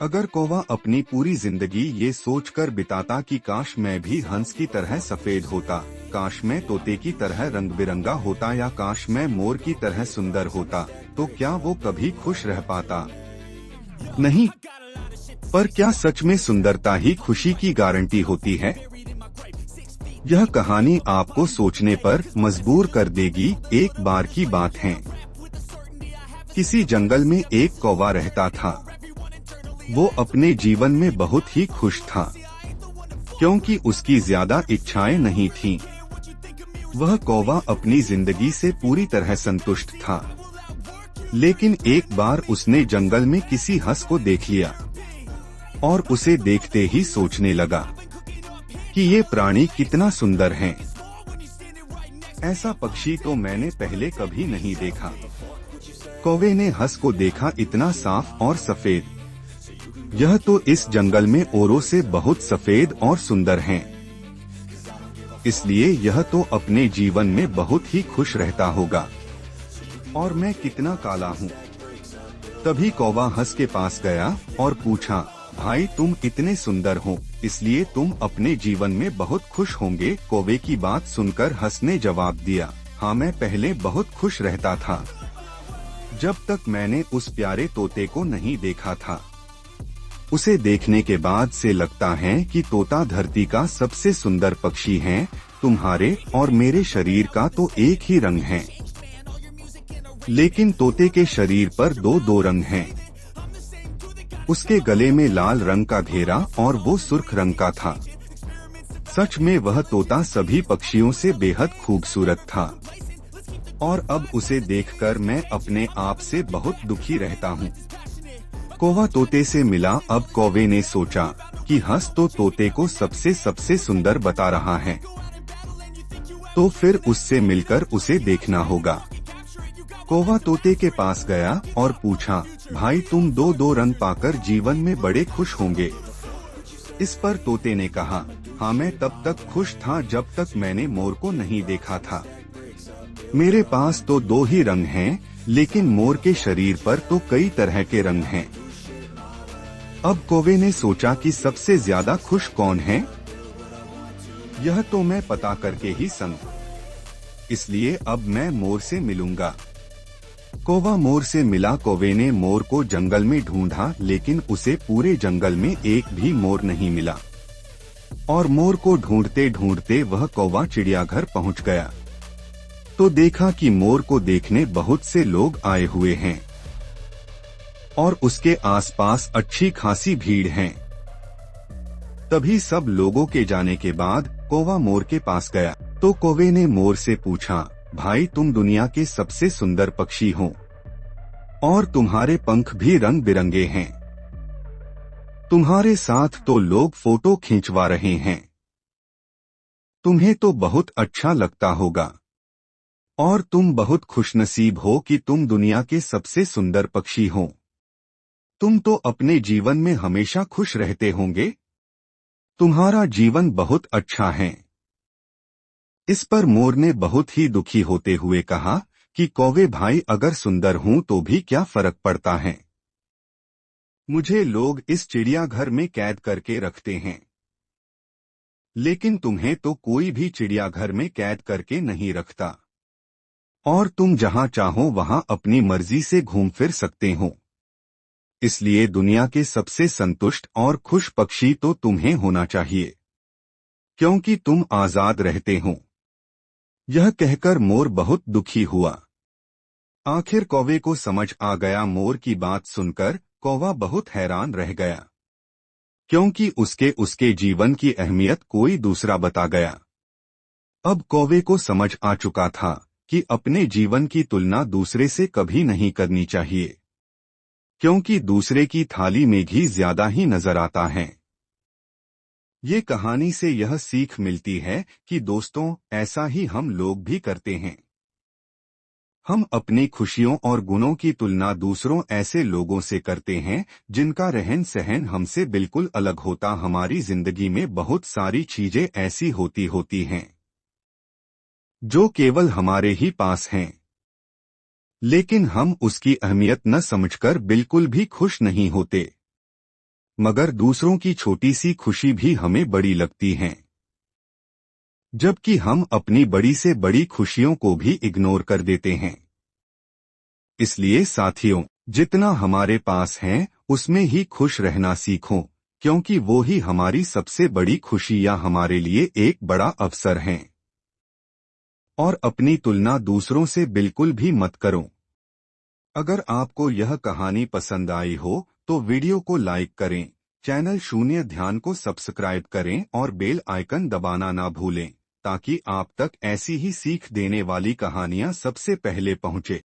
अगर कौवा अपनी पूरी जिंदगी ये सोचकर बिताता कि काश मैं भी हंस की तरह सफेद होता, काश मैं तोते की तरह रंग बिरंगा होता या काश मैं मोर की तरह सुंदर होता, तो क्या वो कभी खुश रह पाता? नहीं। पर क्या सच में सुंदरता ही खुशी की गारंटी होती है? यह कहानी आपको सोचने पर मजबूर कर देगी। एक बार की बात है, किसी जंगल में एक कौवा रहता था। वो अपने जीवन में बहुत ही खुश था, क्योंकि उसकी ज्यादा इच्छाएं नहीं थीं। वह कौवा अपनी जिंदगी से पूरी तरह संतुष्ट था। लेकिन एक बार उसने जंगल में किसी हंस को देख लिया और उसे देखते ही सोचने लगा कि ये प्राणी कितना सुंदर है। ऐसा पक्षी तो मैंने पहले कभी नहीं देखा। कौवे ने हंस को देखा, इतना साफ और सफेद। यह तो इस जंगल में औरों से बहुत सफेद और सुंदर हैं। इसलिए यह तो अपने जीवन में बहुत ही खुश रहता होगा। और मैं कितना काला हूँ। तभी कौवा हंस के पास गया और पूछा, भाई तुम इतने सुंदर हो, इसलिए तुम अपने जीवन में बहुत खुश होंगे। कौवे की बात सुनकर हंस ने जवाब दिया, हाँ मैं पहले बहुत खुश रहता था, जब तक मैंने उस प्यारे तोते को नहीं देखा था। उसे देखने के बाद से लगता है कि तोता धरती का सबसे सुंदर पक्षी है। तुम्हारे और मेरे शरीर का तो एक ही रंग है, लेकिन तोते के शरीर पर दो दो रंग हैं। उसके गले में लाल रंग का घेरा और वो सुर्ख रंग का था। सच में वह तोता सभी पक्षियों से बेहद खूबसूरत था। और अब उसे देखकर मैं अपने आप से बहुत दुखी रहता हूँ। कौवा तोते से मिला। अब कौवे ने सोचा कि हंस तो तोते को सबसे सुंदर बता रहा है, तो फिर उससे मिलकर उसे देखना होगा। कौवा तोते के पास गया और पूछा, भाई तुम दो दो रंग पाकर जीवन में बड़े खुश होंगे। इस पर तोते ने कहा, हाँ मैं तब तक खुश था जब तक मैंने मोर को नहीं देखा था। मेरे पास तो दो ही रंग हैं, लेकिन मोर के शरीर पर तो कई तरह के रंग हैं। अब कौवे ने सोचा कि सबसे ज्यादा खुश कौन है, यह तो मैं पता करके ही संग। इसलिए अब मैं मोर से मिलूंगा। कौवा मोर से मिला। कौवे ने मोर को जंगल में ढूंढा, लेकिन उसे पूरे जंगल में एक भी मोर नहीं मिला। और मोर को ढूंढते ढूंढते वह कौवा चिड़ियाघर पहुंच गया, तो देखा कि मोर को देखने बहुत से लोग आए हुए हैं और उसके आसपास अच्छी खासी भीड़ है। तभी सब लोगों के जाने के बाद कौवा मोर के पास गया, तो कौवे ने मोर से पूछा, भाई तुम दुनिया के सबसे सुंदर पक्षी हो और तुम्हारे पंख भी रंग बिरंगे हैं। तुम्हारे साथ तो लोग फोटो खींचवा रहे हैं। तुम्हें तो बहुत अच्छा लगता होगा और तुम बहुत खुशनसीब हो कि तुम दुनिया के सबसे सुंदर पक्षी हो। तुम तो अपने जीवन में हमेशा खुश रहते होंगे। तुम्हारा जीवन बहुत अच्छा है। इस पर मोर ने बहुत ही दुखी होते हुए कहा कि कौवे भाई, अगर सुंदर हूं तो भी क्या फर्क पड़ता है। मुझे लोग इस चिड़ियाघर में कैद करके रखते हैं, लेकिन तुम्हें तो कोई भी चिड़ियाघर में कैद करके नहीं रखता और तुम जहां चाहो वहां अपनी मर्जी से घूम फिर सकते हो। इसलिए दुनिया के सबसे संतुष्ट और खुश पक्षी तो तुम्हें होना चाहिए, क्योंकि तुम आजाद रहते हो। यह कहकर मोर बहुत दुखी हुआ। आखिर कौवे को समझ आ गया। मोर की बात सुनकर कौवा बहुत हैरान रह गया, क्योंकि उसके जीवन की अहमियत कोई दूसरा बता गया। अब कौवे को समझ आ चुका था कि अपने जीवन की तुलना दूसरे से कभी नहीं करनी चाहिए, क्योंकि दूसरे की थाली में घी ज्यादा ही नजर आता है। ये कहानी से यह सीख मिलती है कि दोस्तों, ऐसा ही हम लोग भी करते हैं। हम अपनी खुशियों और गुणों की तुलना दूसरों ऐसे लोगों से करते हैं जिनका रहन सहन हमसे बिल्कुल अलग होता। हमारी जिंदगी में बहुत सारी चीजें ऐसी होती हैं जो केवल हमारे ही पास हैं, लेकिन हम उसकी अहमियत न समझकर बिल्कुल भी खुश नहीं होते। मगर दूसरों की छोटी सी खुशी भी हमें बड़ी लगती है, जबकि हम अपनी बड़ी से बड़ी खुशियों को भी इग्नोर कर देते हैं। इसलिए साथियों, जितना हमारे पास है उसमें ही खुश रहना सीखो, क्योंकि वो ही हमारी सबसे बड़ी खुशी या हमारे लिए एक बड़ा अवसर है। और अपनी तुलना दूसरों से बिल्कुल भी मत करो। अगर आपको यह कहानी पसंद आई हो तो वीडियो को लाइक करें, चैनल शून्य ध्यान को सब्सक्राइब करें और बेल आइकन दबाना ना भूलें, ताकि आप तक ऐसी ही सीख देने वाली कहानियां सबसे पहले पहुंचे।